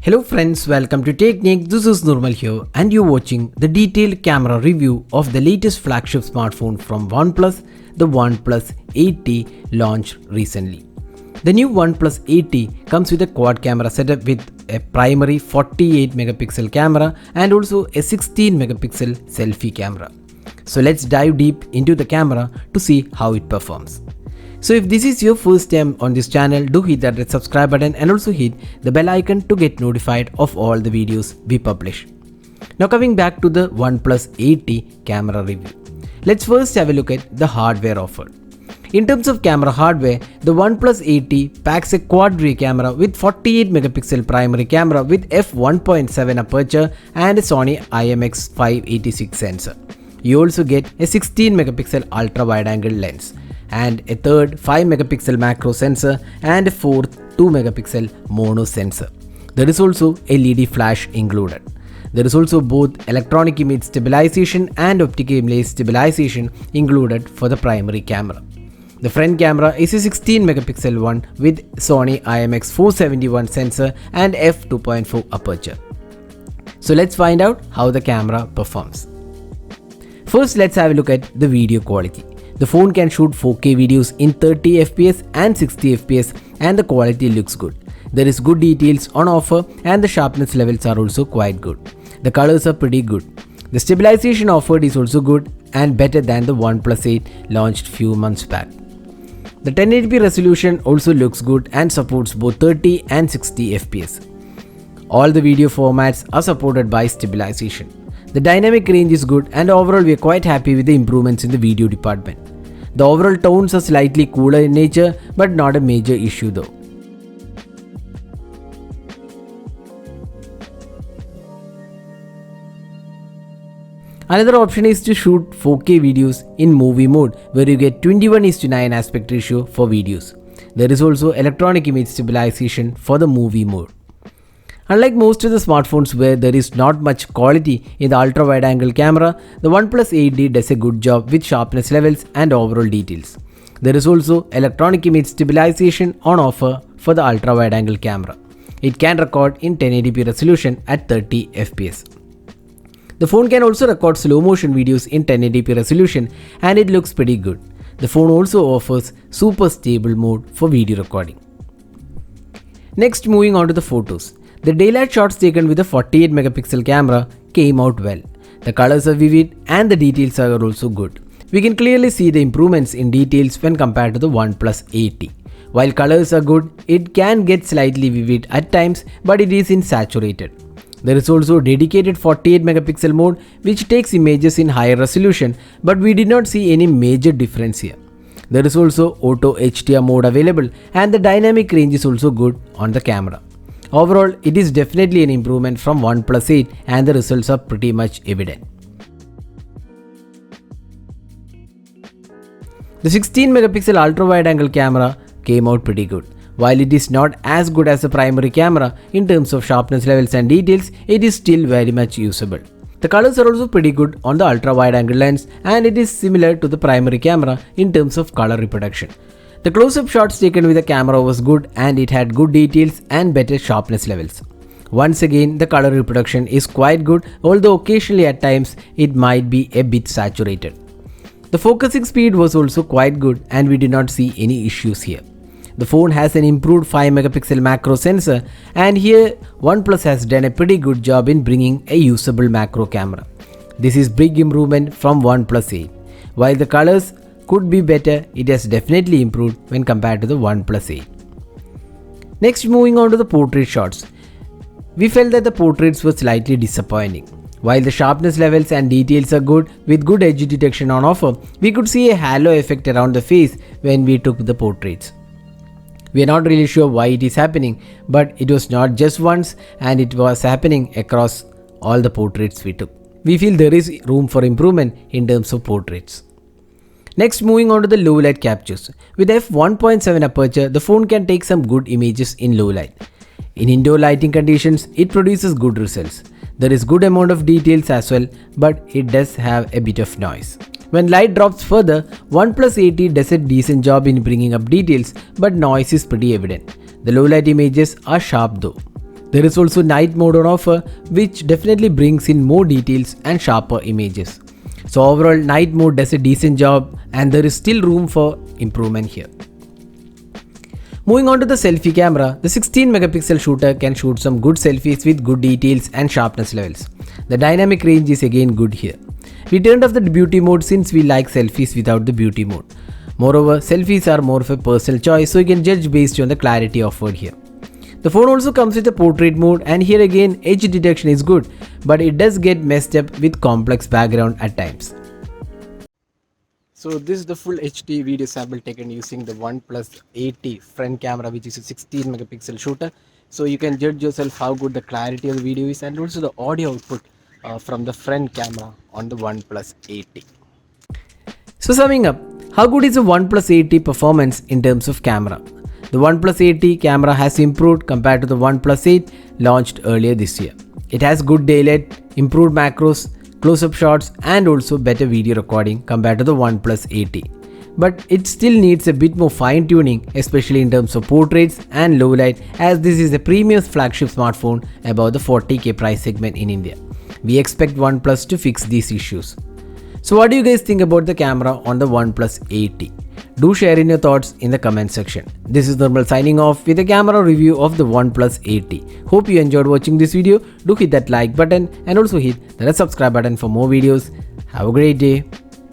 Hello friends, welcome to Technique. This is Nurmal here and you're watching the detailed camera review of the latest flagship smartphone from OnePlus, the OnePlus 8T launched recently. The new OnePlus 8T comes with a quad camera setup with a primary 48 megapixel camera and also a 16 megapixel selfie camera. So let's dive deep into the camera to see how it performs. So if this is your first time on this channel, do hit that red subscribe button and also hit the bell icon to get notified of all the videos we publish. Now coming back to the OnePlus 8T camera review. Let's first have a look at the hardware offered. In terms of camera hardware, the OnePlus 8T packs a quad rear camera with 48 megapixel primary camera with f1.7 aperture and a Sony IMX586 sensor. You also get a 16 megapixel ultra wide angle lens and a third 5 megapixel macro sensor and a fourth 2 megapixel mono sensor. There is also LED flash included. There is also both electronic image stabilization and optical image stabilization included for the primary camera. The front camera is a 16 megapixel one with Sony IMX471 sensor and f2.4 aperture. So let's find out how the camera performs. First, let's have a look at the video quality. The phone can shoot 4K videos in 30 fps and 60 fps and the quality looks good. There is good details on offer and the sharpness levels are also quite good. The colors are pretty good. The stabilization offered is also good and better than the OnePlus 8 launched few months back. The 1080p resolution also looks good and supports both 30 and 60 fps. All the video formats are supported by stabilization. The dynamic range is good and overall we are quite happy with the improvements in the video department. The overall tones are slightly cooler in nature but not a major issue though. Another option is to shoot 4K videos in movie mode where you get 21:9 aspect ratio for videos. There is also electronic image stabilization for the movie mode. Unlike most of the smartphones where there is not much quality in the ultra wide angle camera, the OnePlus 8T does a good job with sharpness levels and overall details. There is also electronic image stabilization on offer for the ultra wide angle camera. It can record in 1080p resolution at 30 fps. The phone can also record slow motion videos in 1080p resolution and it looks pretty good. The phone also offers super stable mode for video recording. Next, moving on to the photos. The daylight shots taken with a 48 megapixel camera came out well. The colors are vivid and the details are also good. We can clearly see the improvements in details when compared to the OnePlus 8T. While colors are good, it can get slightly vivid at times but it is in saturated. There is also a dedicated 48 megapixel mode which takes images in higher resolution but we did not see any major difference here. There is also auto HDR mode available and the dynamic range is also good on the camera. Overall, it is definitely an improvement from OnePlus 8 and the results are pretty much evident. The 16 megapixel ultra wide angle camera came out pretty good. While it is not as good as the primary camera in terms of sharpness levels and details, it is still very much usable. The colors are also pretty good on the ultra wide angle lens and it is similar to the primary camera in terms of color reproduction. The close-up shots taken with the camera was good and it had good details and better sharpness levels. Once again, the color reproduction is quite good, although occasionally at times it might be a bit saturated. The focusing speed was also quite good and we did not see any issues here. The phone has an improved 5 megapixel macro sensor and here OnePlus has done a pretty good job in bringing a usable macro camera. This is big improvement from OnePlus 8. While the colors could be better, it has definitely improved when compared to the OnePlus 8. Next, moving on to the portrait shots. We felt that the portraits were slightly disappointing. While the sharpness levels and details are good with good edge detection on offer, we could see a halo effect around the face when we took the portraits. We are not really sure why it is happening, but it was not just once and it was happening across all the portraits we took. We feel there is room for improvement in terms of portraits. Next, moving on to the low light captures. With f1.7 aperture, the phone can take some good images in low light. In indoor lighting conditions, it produces good results. There is good amount of details as well, but it does have a bit of noise. When light drops further, OnePlus 8T does a decent job in bringing up details, but noise is pretty evident. The low light images are sharp though. There is also night mode on offer, which definitely brings in more details and sharper images. So overall, night mode does a decent job and there is still room for improvement here. Moving on to the selfie camera, the 16 megapixel shooter can shoot some good selfies with good details and sharpness levels. The dynamic range is again good here. We turned off the beauty mode since we like selfies without the beauty mode. Moreover, selfies are more of a personal choice, so you can judge based on the clarity offered here. The phone also comes with a portrait mode, and here again edge detection is good, but it does get messed up with complex background at times. So this is the full HD video sample taken using the OnePlus 8T front camera, which is a 16 megapixel shooter. So you can judge yourself how good the clarity of the video is and also the audio output from the front camera on the OnePlus 8T. So summing up, how good is the OnePlus 8T performance in terms of camera? The OnePlus 8T camera has improved compared to the OnePlus 8 launched earlier this year. It has good daylight, improved macros, close-up shots and also better video recording compared to the OnePlus 8T. But it still needs a bit more fine-tuning, especially in terms of portraits and low light, as this is a premium flagship smartphone above the 40k price segment in India. We expect OnePlus to fix these issues. So what do you guys think about the camera on the OnePlus 8T? Do share in your thoughts in the comment section. This is Nirmal signing off with a camera review of the OnePlus 8T. Hope you enjoyed watching this video. Do hit that like button and also hit the subscribe button for more videos. Have a great day.